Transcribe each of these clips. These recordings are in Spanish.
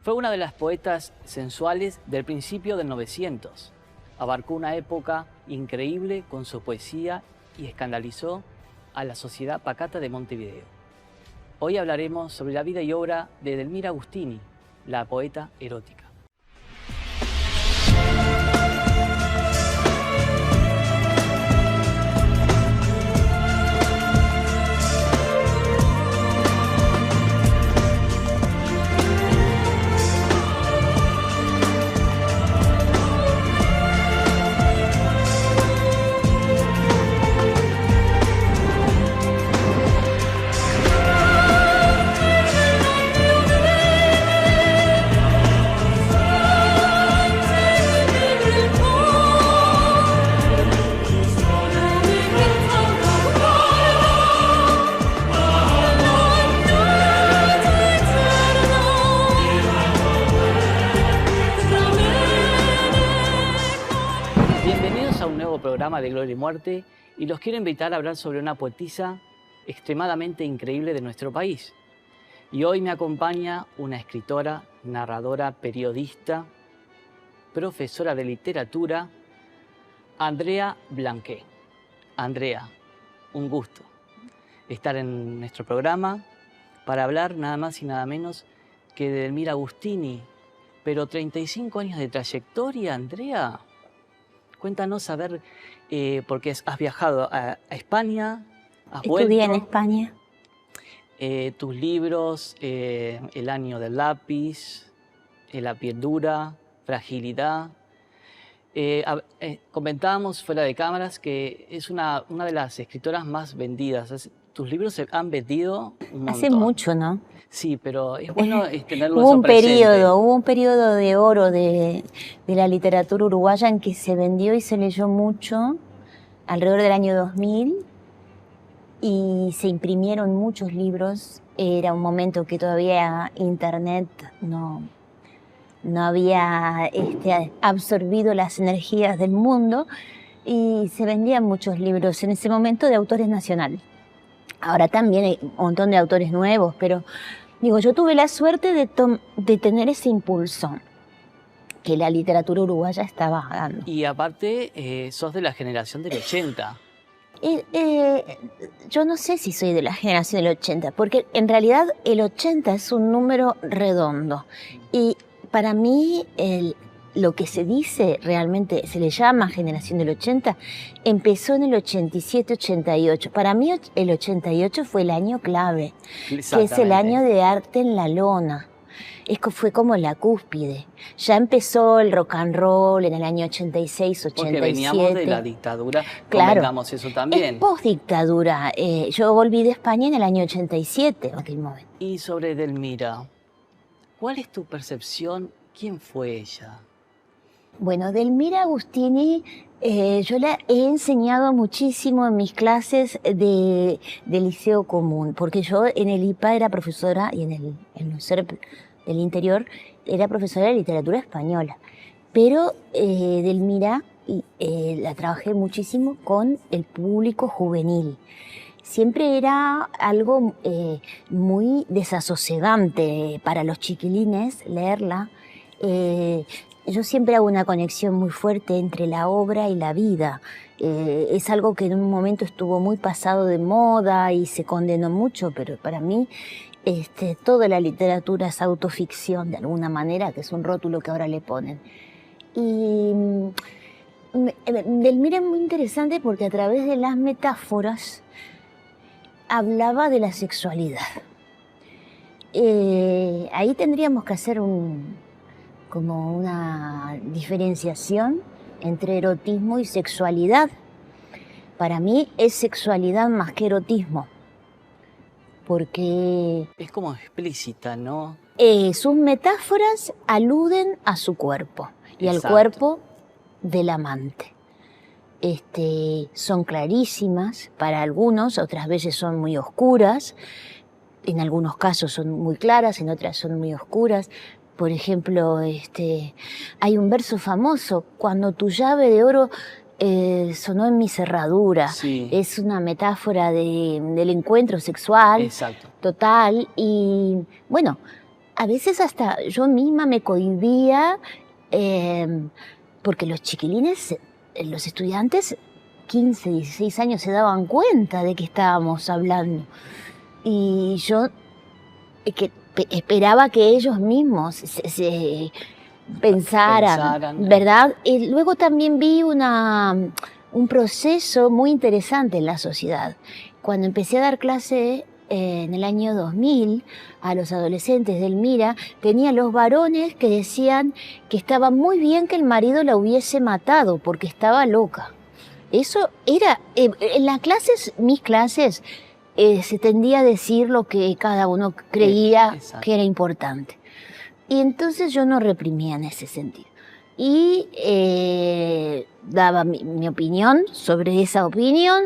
Fue una de las poetas sensuales del principio del 900. Abarcó una época increíble con su poesía y escandalizó a la sociedad pacata de Montevideo. Hoy hablaremos sobre la vida y obra de Edelmira Agustini, la poeta erótica. Bienvenidos a un nuevo programa de Gloria y Muerte, y los quiero invitar a hablar sobre una poetisa extremadamente increíble de nuestro país. Y hoy me acompaña una escritora, narradora, periodista, profesora de literatura, Andrea Blanqué. Andrea, un gusto estar en nuestro programa para hablar nada más y nada menos que de Edelmira Agustini. Pero 35 años de trayectoria, Andrea. Cuéntanos, a ver, porque has viajado a España, has vuelto. Estudié en España. Tus libros, El año del lápiz, La piel dura, Fragilidad. Comentábamos fuera de cámaras que es una de las escritoras más vendidas. Tus libros se han vendido un montón. Hace mucho, ¿no? Sí, pero es bueno tenerlo Hubo un presente. periodo de oro de la literatura uruguaya en que se vendió y se leyó mucho, alrededor del año 2000, y se imprimieron muchos libros. Era un momento que todavía Internet no había absorbido las energías del mundo, y se vendían muchos libros en ese momento de autores nacionales. Ahora también hay un montón de autores nuevos, pero digo, yo tuve la suerte de tener ese impulso que la literatura uruguaya estaba dando. Y aparte, sos de la generación del 80. Yo no sé si soy de la generación del 80, porque en realidad el 80 es un número redondo. Y para mí, lo que se dice realmente, se le llama generación del 80, empezó en el 87-88. Para mí el 88 fue el año clave, que es el año de Arte en la Lona. Fue como la cúspide. Ya empezó el rock and roll en el año 86-87. Porque veníamos de la dictadura, claro, convengamos eso también. Es post-dictadura. Yo volví de España en el año 87, en aquel momento. Y sobre Edelmira, ¿cuál es tu percepción? ¿Quién fue ella? Bueno, Edelmira Agustini, yo la he enseñado muchísimo en mis clases de liceo común, porque yo en el IPA era profesora, y en el CERP del Interior era profesora de literatura española. Pero Edelmira la trabajé muchísimo con el público juvenil. Siempre era algo muy desasosegante para los chiquilines leerla. Yo siempre hago una conexión muy fuerte entre la obra y la vida. Es algo que en un momento estuvo muy pasado de moda y se condenó mucho, pero para mí toda la literatura es autoficción de alguna manera, que es un rótulo que ahora le ponen. Y Edelmira es muy interesante porque a través de las metáforas hablaba de la sexualidad. Ahí tendríamos que hacer como una diferenciación entre erotismo y sexualidad. Para mí es sexualidad más que erotismo, porque es como explícita, ¿no? Sus metáforas aluden a su cuerpo y Exacto. al cuerpo del amante. Son clarísimas para algunos, otras veces son muy oscuras, en algunos casos son muy claras, en otras son muy oscuras. Por ejemplo, hay un verso famoso: cuando tu llave de oro sonó en mi cerradura. Sí. Es una metáfora del encuentro sexual. Exacto. Total. Y bueno, a veces hasta yo misma me cohibía, porque los chiquilines, los estudiantes, 15, 16 años se daban cuenta de que estábamos hablando. Y yo esperaba que ellos mismos se pensaran, ¿verdad? Y luego también vi un proceso muy interesante en la sociedad. Cuando empecé a dar clase en el año 2000 a los adolescentes del Mira, tenía los varones que decían que estaba muy bien que el marido la hubiese matado porque estaba loca. Eso era, en las clases, mis clases, se tendía a decir lo que cada uno creía que era importante. Y entonces yo no reprimía en ese sentido. Y daba mi opinión sobre esa opinión,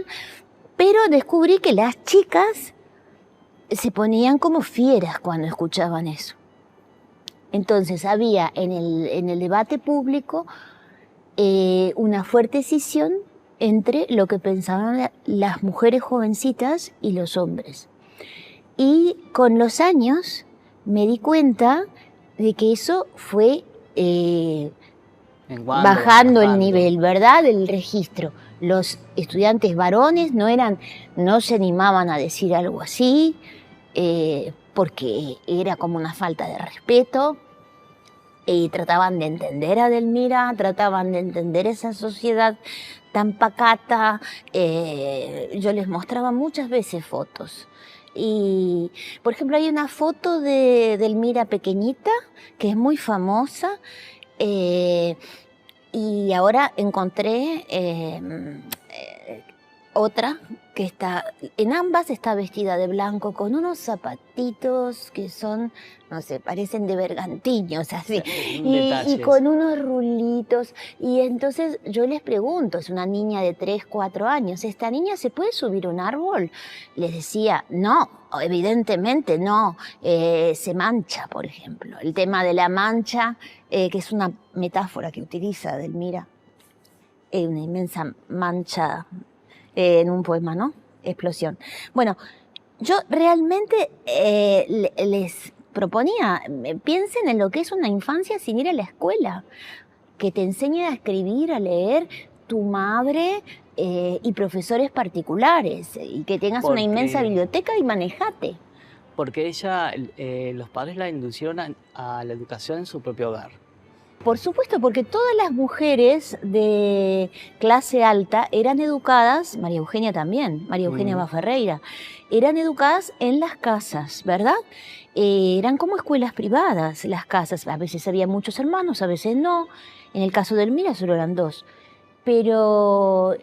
pero descubrí que las chicas se ponían como fieras cuando escuchaban eso. Entonces había en el debate público una fuerte escisión entre lo que pensaban las mujeres jovencitas y los hombres. Y con los años me di cuenta de que eso fue bajando el nivel, ¿verdad? Del registro. Los estudiantes varones no se animaban a decir algo así, porque era como una falta de respeto. Trataban de entender a Delmira, trataban de entender esa sociedad tan pacata. Yo les mostraba muchas veces fotos. Y, por ejemplo, hay una foto de Delmira pequeñita, que es muy famosa, y ahora encontré otra que en ambas está vestida de blanco con unos zapatitos que son, no sé, parecen de bergantiños, así, y con unos rulitos. Y entonces yo les pregunto, es una niña de 3, 4 años, ¿esta niña se puede subir a un árbol? Les decía, no, evidentemente no, se mancha, por ejemplo. El tema de la mancha, que es una metáfora que utiliza Delmira, una inmensa mancha en un poema, ¿no? Explosión. Bueno, yo realmente les proponía, piensen en lo que es una infancia sin ir a la escuela, que te enseñe a escribir, a leer tu madre y profesores particulares, y que tengas una inmensa biblioteca y manejate. Porque los padres la inducieron a la educación en su propio hogar. Por supuesto, porque todas las mujeres de clase alta eran educadas, María Eugenia también, María Eugenia Baferreira, eran educadas en las casas, ¿verdad? Eran como escuelas privadas las casas, a veces había muchos hermanos, a veces no, en el caso de Delmira solo eran 2, pero...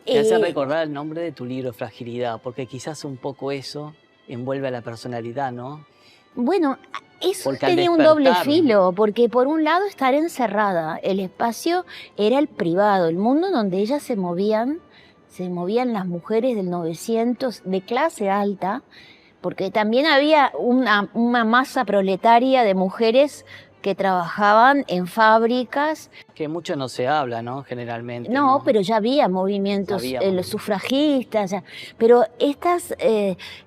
Me hace recordar el nombre de tu libro, Fragilidad, porque quizás un poco eso envuelve a la personalidad, ¿no? Bueno, eso tenía un doble filo, porque por un lado estar encerrada, el espacio era el privado, el mundo donde ellas se movían las mujeres del 900 de clase alta, porque también había una masa proletaria de mujeres que trabajaban en fábricas. Que mucho no se habla, ¿no? Generalmente. No, pero ya había movimientos, los sufragistas, pero estas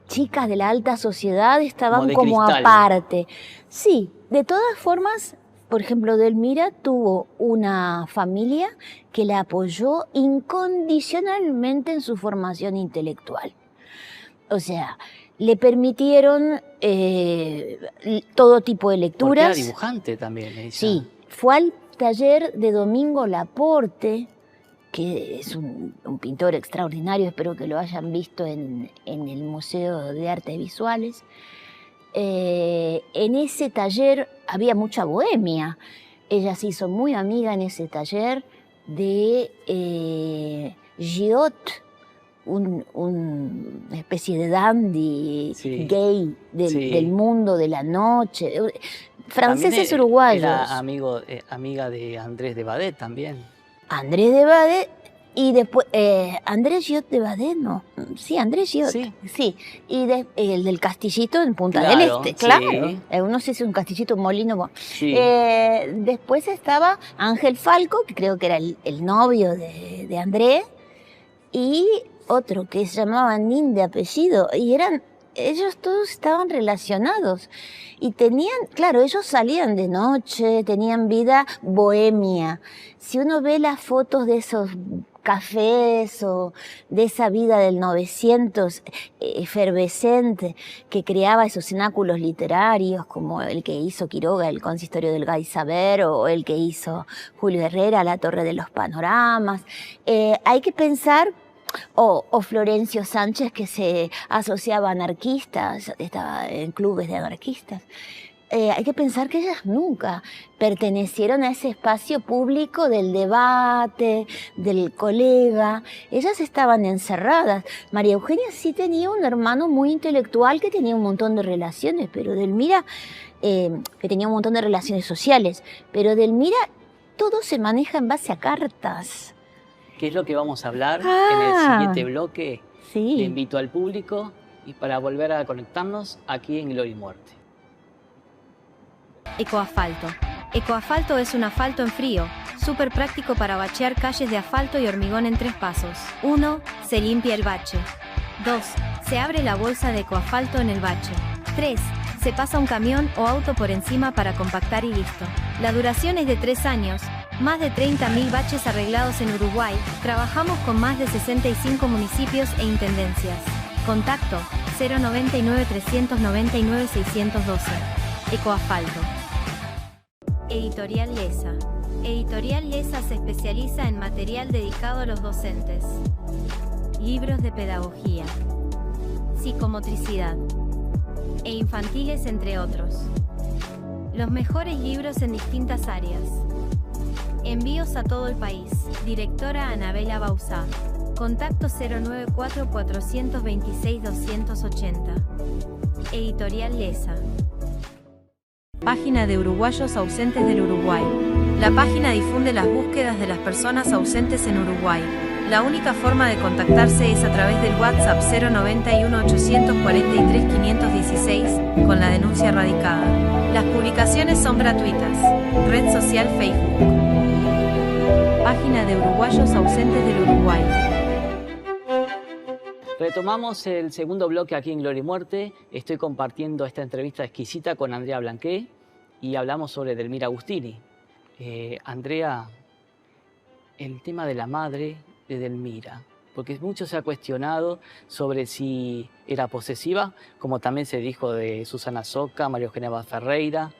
chicas de la alta sociedad estaban como aparte. Sí, de todas formas, por ejemplo, Delmira tuvo una familia que la apoyó incondicionalmente en su formación intelectual. O sea, le permitieron todo tipo de lecturas. Porque era dibujante también. Ella. Sí, fue al taller de Domingo Laporte, que es un pintor extraordinario, espero que lo hayan visto en el Museo de Artes Visuales. En ese taller había mucha bohemia. Ella se hizo muy amiga en ese taller de Giot, una especie de dandy gay del mundo de la noche, franceses uruguayos. Era amiga de Andrés de Badet también. Andrés de Badet, y después, Andrés Giot de Badet, no, sí, Andrés Giot, sí. Y el del Castillito en Punta del Este, claro. No sé si es un castillito, un molino. Bueno. Sí. Después estaba Ángel Falco, que creo que era el novio de Andrés, y otro que se llamaba Nin de apellido, y eran ellos todos estaban relacionados y tenían, claro, ellos salían de noche, tenían vida bohemia. Si uno ve las fotos de esos cafés o de esa vida del 900 efervescente que creaba esos cenáculos literarios como el que hizo Quiroga, el Consistorio del Gai Saber, o el que hizo Julio Herrera, la Torre de los Panoramas. Hay que pensar, o Florencio Sánchez, que se asociaba a anarquistas, estaba en clubes de anarquistas. Hay que pensar que ellas nunca pertenecieron a ese espacio público del debate, del colega. Ellas estaban encerradas. María Eugenia sí tenía un hermano muy intelectual que tenía un montón de relaciones, pero Delmira, que tenía un montón de relaciones sociales, pero Delmira todo se maneja en base a cartas. ¿Qué es lo que vamos a hablar en el siguiente bloque? Sí. Le invito al público y para volver a conectarnos aquí en Gloria y Muerte. Ecoasfalto. Ecoasfalto es un asfalto en frío, súper práctico para bachear calles de asfalto y hormigón en 3 pasos. 1. Se limpia el bache. 2. Se abre la bolsa de ecoasfalto en el bache. 3. Se pasa un camión o auto por encima para compactar y listo. La duración es de 3 años, más de 30.000 baches arreglados en Uruguay. Trabajamos con más de 65 municipios e intendencias. Contacto 099 399 612. Ecoasfalto. Editorial Lesa. Editorial Lesa se especializa en material dedicado a los docentes. Libros de pedagogía, psicomotricidad e infantiles, entre otros. Los mejores libros en distintas áreas. Envíos a todo el país. Directora Anabela Bauzá. Contacto 094 426 280. Editorial Lesa. Página de Uruguayos Ausentes del Uruguay. La página difunde las búsquedas de las personas ausentes en Uruguay. La única forma de contactarse es a través del WhatsApp 091 843 516, con la denuncia radicada. Las publicaciones son gratuitas. Red social Facebook. Página de Uruguayos Ausentes del Uruguay. Retomamos el segundo bloque aquí en Gloria y Muerte. Estoy compartiendo esta entrevista exquisita con Andrea Blanqué y hablamos sobre Delmira Agustini. Andrea, el tema de la madre de Delmira, porque mucho se ha cuestionado sobre si era posesiva, como también se dijo de Susana Soca, María Eugenia Ferreira.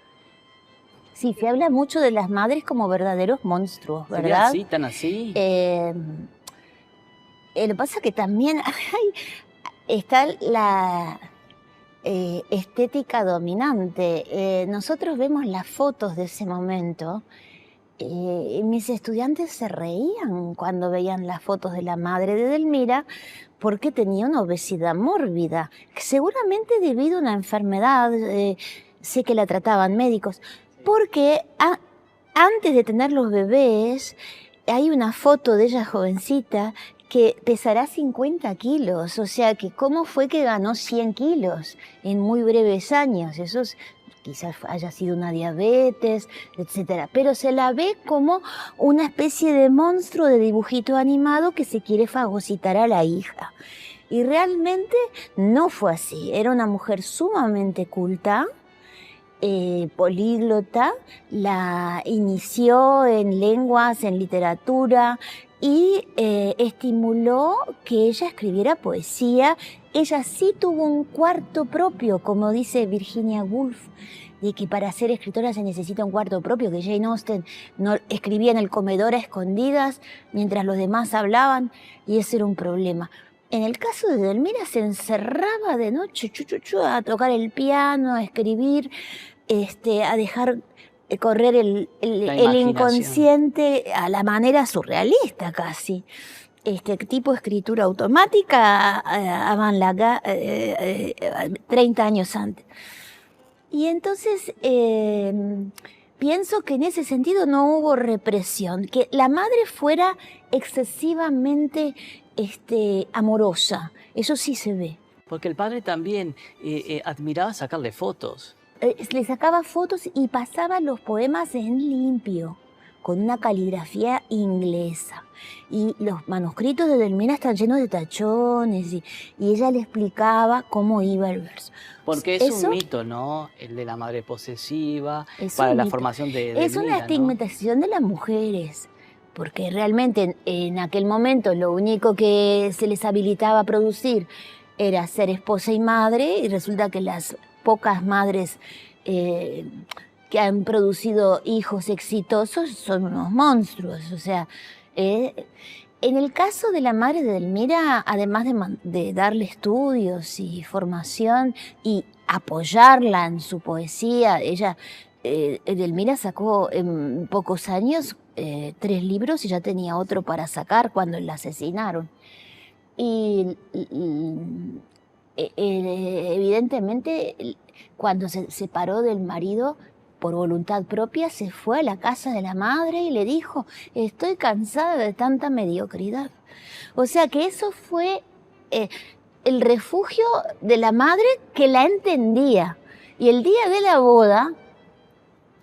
Sí, se habla mucho de las madres como verdaderos monstruos, ¿verdad? ¿Sí? ¿Tan así? Lo que pasa es que también está la estética dominante. Nosotros vemos las fotos de ese momento. Mis estudiantes se reían cuando veían las fotos de la madre de Delmira porque tenía una obesidad mórbida, seguramente debido a una enfermedad, sé que la trataban médicos, porque antes de tener los bebés hay una foto de ella jovencita que pesará 50 kilos, o sea que cómo fue que ganó 100 kilos en muy breves años. Eso quizás haya sido una diabetes, etcétera, pero se la ve como una especie de monstruo de dibujito animado que se quiere fagocitar a la hija. Y realmente no fue así. Era una mujer sumamente culta, políglota, la inició en lenguas, en literatura, y estimuló que ella escribiera poesía. Ella sí tuvo un cuarto propio, como dice Virginia Woolf, de que para ser escritora se necesita un cuarto propio, que Jane Austen no escribía en el comedor a escondidas mientras los demás hablaban, y ese era un problema. En el caso de Delmira se encerraba de noche a tocar el piano, a escribir, a dejar correr el inconsciente a la manera surrealista casi. Tipo escritura automática, Avant Laga, 30 años antes. Y entonces pienso que en ese sentido no hubo represión, que la madre fuera excesivamente amorosa, eso sí se ve. Porque el padre también admiraba sacarle fotos. Le sacaba fotos y pasaba los poemas en limpio, con una caligrafía inglesa. Y los manuscritos de Edelmira están llenos de tachones y ella le explicaba cómo iba el verso. Porque es un mito, ¿no? El de la madre posesiva, para la formación de Edelmira, es una estigmatización, ¿no?, de las mujeres, porque realmente en aquel momento lo único que se les habilitaba a producir era ser esposa y madre, y resulta que las pocas madres que han producido hijos exitosos son unos monstruos. O sea, en el caso de la madre de Edelmira, además de darle estudios y formación y apoyarla en su poesía, Edelmira sacó en pocos años 3 libros y ya tenía otro para sacar cuando la asesinaron. Y evidentemente, cuando se separó del marido, por voluntad propia, se fue a la casa de la madre y le dijo: estoy cansada de tanta mediocridad. O sea que eso fue el refugio de la madre, que la entendía. Y el día de la boda,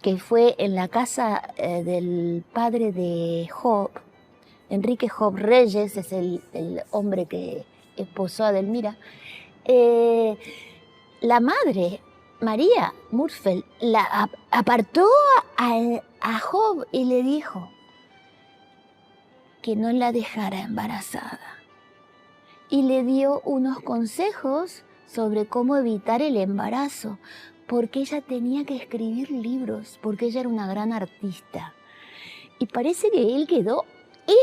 que fue en la casa del padre de Job, Enrique Job Reyes, es el hombre que esposó a Edelmira, la madre, María Murfeld, la apartó a Job y le dijo que no la dejara embarazada. Y le dio unos consejos sobre cómo evitar el embarazo, porque ella tenía que escribir libros, porque ella era una gran artista. Y parece que él quedó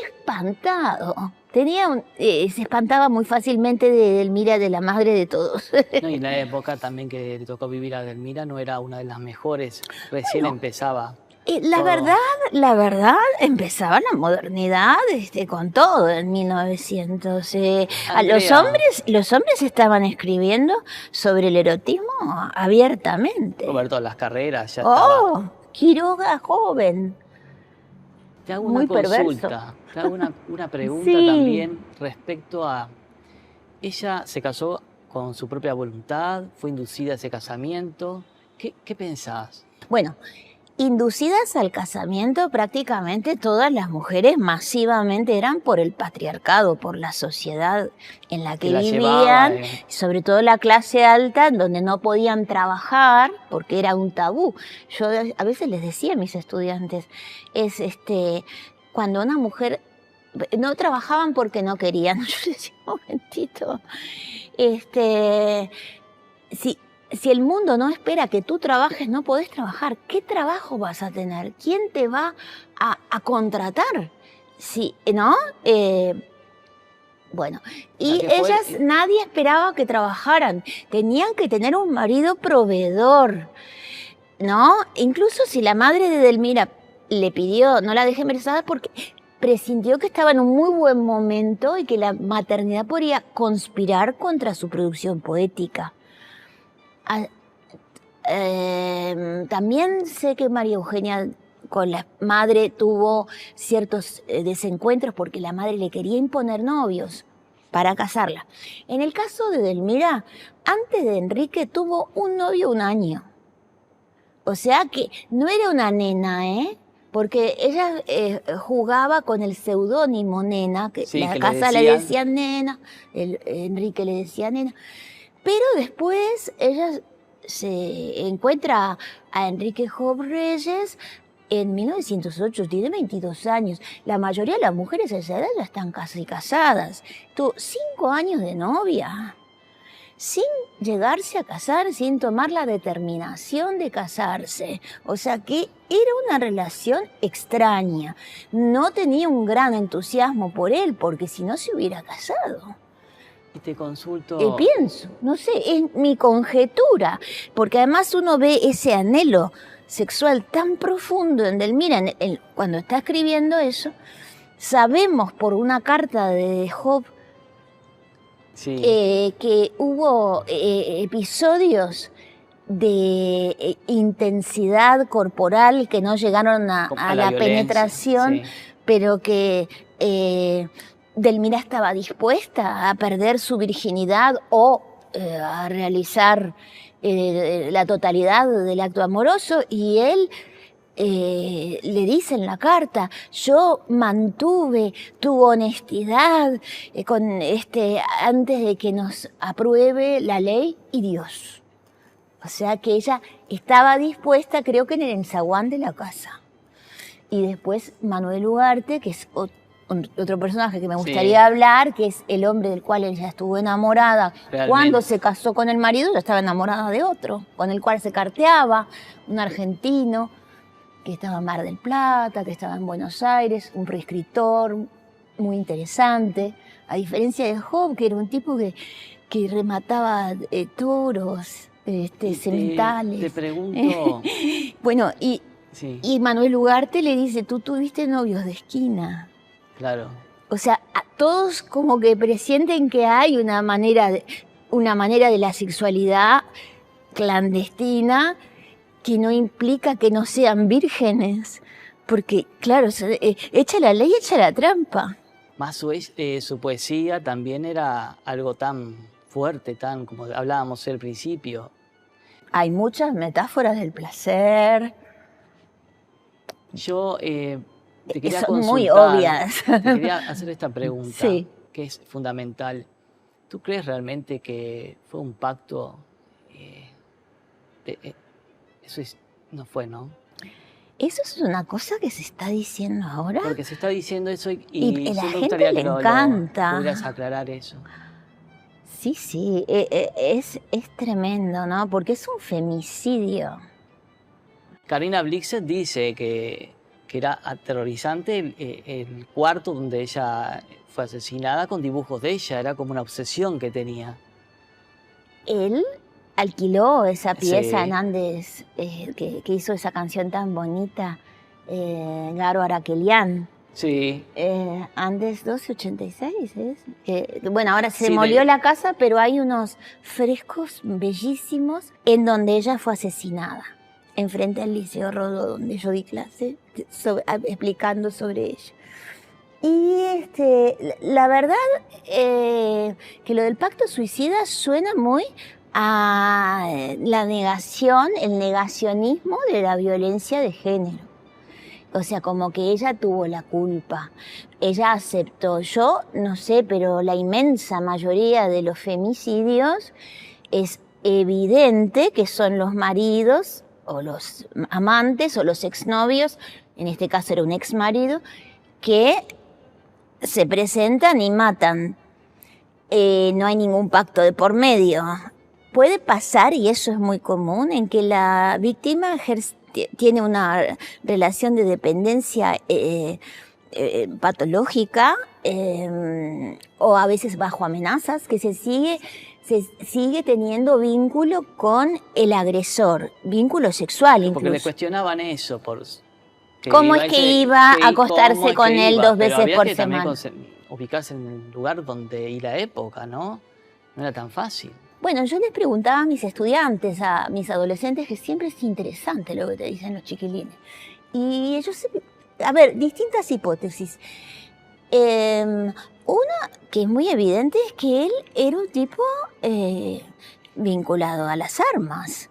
espantado. Se espantaba muy fácilmente de Edelmira, de la madre de todos. No, y en la época también que le tocó vivir a Edelmira no era una de las mejores, recién empezaba. La verdad, empezaba la modernidad con todo en 1900. Los hombres estaban escribiendo sobre el erotismo abiertamente. Roberto, las carreras ya estaba. Quiroga joven. Te hago una consulta, te hago una pregunta también respecto a... Ella se casó con su propia voluntad, fue inducida a ese casamiento. ¿Qué pensás? Bueno, inducidas al casamiento, prácticamente todas las mujeres masivamente eran por el patriarcado, por la sociedad en la que vivían, sobre todo la clase alta, en donde no podían trabajar porque era un tabú. Yo a veces les decía a mis estudiantes, cuando una mujer no trabajaban porque no querían, yo les decía: un momentito, si el mundo no espera que tú trabajes, no podés trabajar. ¿Qué trabajo vas a tener? ¿Quién te va a contratar? Sí, ¿no? Bueno, y ellas, nadie esperaba que trabajaran. Tenían que tener un marido proveedor, ¿no? Incluso si la madre de Edelmira le pidió no la deje embarazada porque presintió que estaba en un muy buen momento y que la maternidad podría conspirar contra su producción poética. También sé que María Eugenia con la madre tuvo ciertos desencuentros porque la madre le quería imponer novios para casarla. En el caso de Edelmira, antes de Enrique tuvo un novio 1 año. O sea que no era una nena, porque ella jugaba con el seudónimo Nena, que la casa le decían Nena, Enrique le decía Nena. Pero después ella se encuentra a Enrique Job Reyes en 1908, tiene 22 años. La mayoría de las mujeres a esa edad ya están casi casadas. Tuvo 5 años de novia, sin llegarse a casar, sin tomar la determinación de casarse. O sea que era una relación extraña. No tenía un gran entusiasmo por él, porque si no se hubiera casado. Y te consulto... pienso, no sé, es mi conjetura, porque además uno ve ese anhelo sexual tan profundo en Edelmira cuando está escribiendo eso. Sabemos por una carta de Job que hubo episodios de intensidad corporal que no llegaron a la penetración, pero que... Edelmira estaba dispuesta a perder su virginidad o a realizar la totalidad del acto amoroso, y él le dice en la carta, yo mantuve tu honestidad antes de que nos apruebe la ley y Dios. O sea que ella estaba dispuesta, creo que en el enzaguán de la casa. Y después Manuel Ugarte, que es otro personaje que me gustaría hablar, que es el hombre del cual ella estuvo enamorada. Realmente. Cuando se casó con el marido, ella estaba enamorada de otro, con el cual se carteaba, un argentino, que estaba en Mar del Plata, que estaba en Buenos Aires, un escritor muy interesante, a diferencia de Job, que era un tipo que remataba toros, sementales. Te pregunto... Bueno, y Manuel Ugarte le dice, tú tuviste novios de esquina. Claro. O sea, todos como que presienten que hay una manera de la sexualidad clandestina que no implica que no sean vírgenes, porque, claro, echa la ley, echa la trampa. Más su poesía también era algo tan fuerte, tan como hablábamos al principio. Hay muchas metáforas del placer. Yo te quería son consultar, muy obvias. Te quería hacer esta pregunta, sí. Que es fundamental. ¿Tú crees realmente que fue un pacto? No fue, ¿no? Eso es una cosa que se está diciendo ahora. Porque se está diciendo eso y la gente le encanta. Pudieras aclarar eso. Sí, es tremendo, ¿no? Porque es un femicidio. Carina Blixen dice que era aterrorizante el cuarto donde ella fue asesinada con dibujos de ella, era como una obsesión que tenía. Él alquiló esa pieza en Andes, que hizo esa canción tan bonita, Garo Araquelian. Sí. Andes 1286, ¿es? Bueno, ahora se demolió la casa, pero hay unos frescos bellísimos en donde ella fue asesinada, enfrente al Liceo Rodó, donde yo di clase, explicando sobre ella. Y la verdad que lo del pacto suicida suena muy a la negación, el negacionismo de la violencia de género. O sea, como que ella tuvo la culpa, ella aceptó. Yo no sé, pero la inmensa mayoría de los femicidios es evidente que son los maridos o los amantes o los exnovios, en este caso era un exmarido, que se presentan y matan. No hay ningún pacto de por medio. Puede pasar, y eso es muy común, en que la víctima tiene una relación de dependencia patológica o a veces bajo amenazas, que se sigue teniendo vínculo con el agresor, vínculo sexual incluso. Porque le cuestionaban eso. ¿Cómo es que iba a acostarse con él 2 veces por semana? También ubicarse en el lugar y la época, ¿no? No era tan fácil. Bueno, yo les preguntaba a mis estudiantes, a mis adolescentes, que siempre es interesante lo que te dicen los chiquilines. Y ellos, distintas hipótesis. Una que es muy evidente es que él era un tipo vinculado a las armas.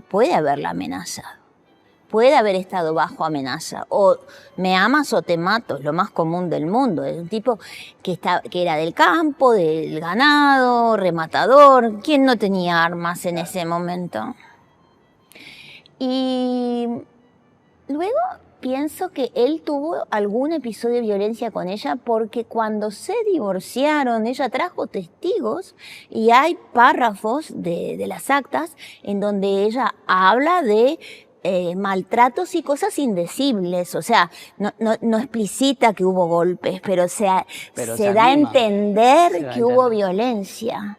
Puede haberla amenazado. Puede haber estado bajo amenaza, o me amas o te mato, lo más común del mundo. Es un tipo que era del campo, del ganado, rematador. ¿Quién no tenía armas en ese momento? Y luego pienso que él tuvo algún episodio de violencia con ella, porque cuando se divorciaron, ella trajo testigos y hay párrafos de las actas en donde ella habla de maltratos y cosas indecibles. O sea, no explicita que hubo golpes, pero se da a entender que hubo violencia.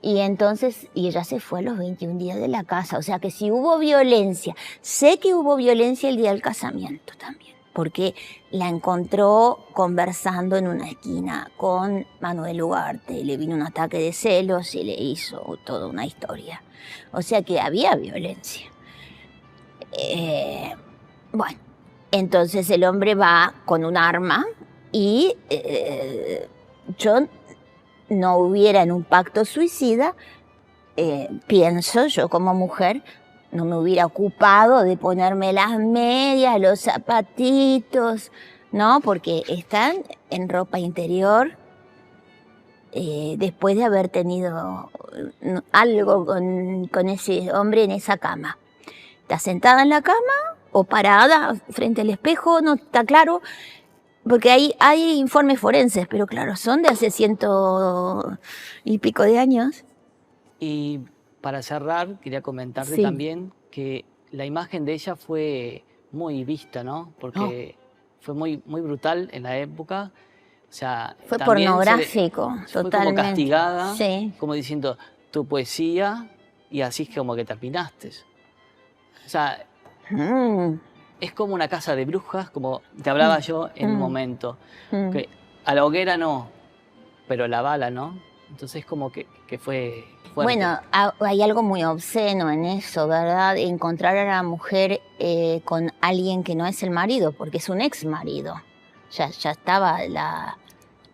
Y entonces, ella se fue a los 21 días de la casa. O sea que si hubo violencia, sé que hubo violencia el día del casamiento también, porque la encontró conversando en una esquina con Manuel Ugarte, le vino un ataque de celos y le hizo toda una historia. O sea que había violencia. Bueno, entonces el hombre va con un arma y yo no hubiera en un pacto suicida, pienso yo como mujer, no me hubiera ocupado de ponerme las medias, los zapatitos, ¿no? Porque están en ropa interior después de haber tenido algo con ese hombre en esa cama. Está sentada en la cama o parada frente al espejo, no está claro, porque hay informes forenses, pero claro, son de hace 100 y pico de años. Y para cerrar, quería comentarte Sí. también que la imagen de ella fue muy vista, ¿no? Porque fue muy, muy brutal en la época. O sea, Fue también pornográfico, fue totalmente. como castigada, Sí. como diciendo tu poesía, y así es como que terminaste. O sea, es como una casa de brujas, como te hablaba yo en un momento. Que a la hoguera no, pero a la bala no. Entonces como que fue fuerte. Bueno, hay algo muy obsceno en eso, ¿verdad? Encontrar a la mujer con alguien que no es el marido, porque es un ex marido. Ya estaba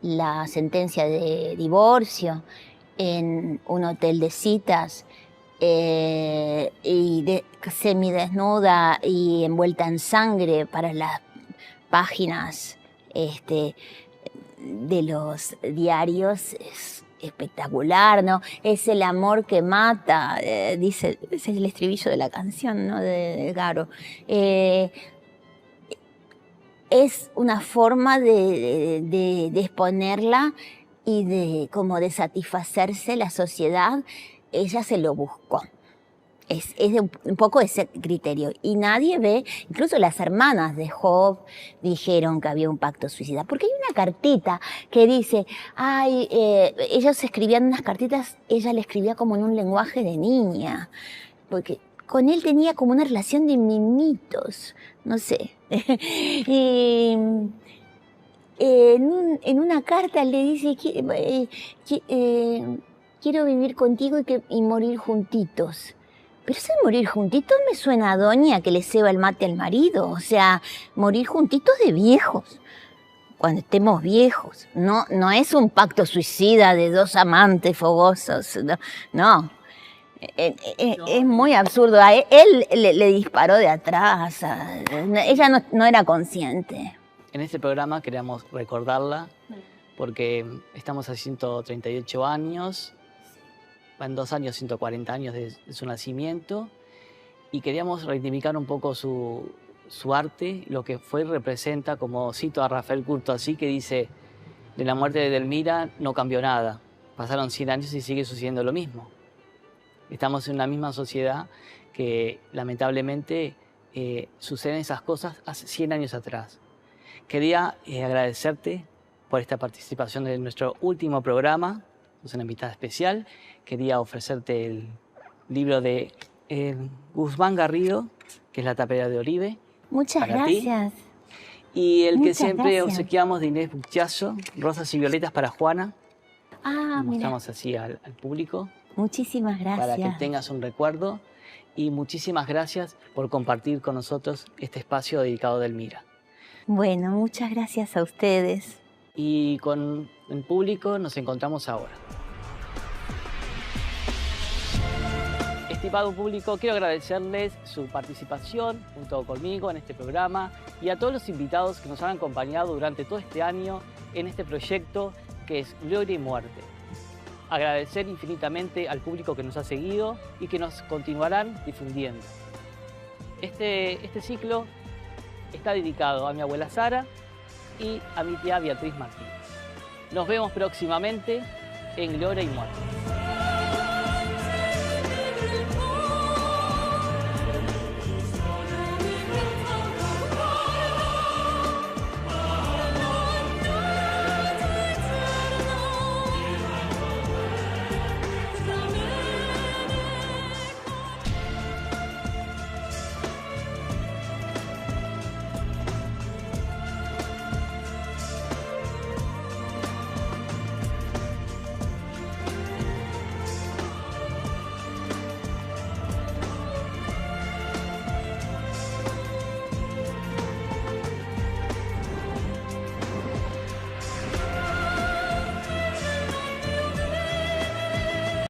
la sentencia de divorcio en un hotel de citas y semidesnuda y envuelta en sangre para las páginas de los diarios. Es espectacular, ¿no? Es el amor que mata, dice, ese es el estribillo de la canción, ¿no? De Garo. Es una forma de exponerla y de satisfacerse la sociedad. Ella se lo buscó. Es un poco ese criterio. Y nadie ve, incluso las hermanas de Job dijeron que había un pacto suicida. Porque hay una cartita que dice, ellos escribían unas cartitas, ella le escribía como en un lenguaje de niña. Porque con él tenía como una relación de mimitos, no sé. Y en una carta le dice, quiero vivir contigo y morir juntitos. Pero ese morir juntitos me suena a doña que le ceba el mate al marido. O sea, morir juntitos de viejos, cuando estemos viejos. No es un pacto suicida de dos amantes fogosos, no. Es muy absurdo. A él le disparó de atrás. Ella no era consciente. En este programa queríamos recordarla porque estamos a 138 años, en 2 años 140 años de su nacimiento, y queríamos reivindicar un poco su arte, lo que fue y representa, como cito a Rafael Curto así, que dice, de la muerte de Edelmira no cambió nada, pasaron 100 años y sigue sucediendo lo mismo. Estamos en una misma sociedad que lamentablemente suceden esas cosas hace 100 años atrás. Quería agradecerte por esta participación de nuestro último programa. Es una invitada especial. Quería ofrecerte el libro de Guzmán Garrido, que es La tapera de Oribe. Muchas gracias. Y el Muchas que siempre gracias. obsequiamos de Inés Buchazo, Rosas y Violetas para Juana. Mira. Mostramos así al público. Muchísimas gracias. Para que tengas un recuerdo. Y muchísimas gracias por compartir con nosotros este espacio dedicado a Edelmira. Bueno, muchas gracias a ustedes. Y con el público nos encontramos ahora. Estimado público, quiero agradecerles su participación junto conmigo en este programa y a todos los invitados que nos han acompañado durante todo este año en este proyecto que es Gloria y Muerte. Agradecer infinitamente al público que nos ha seguido y que nos continuarán difundiendo. Este ciclo está dedicado a mi abuela Sara y a mi tía Beatriz Martínez. Nos vemos próximamente en Gloria y Muerte.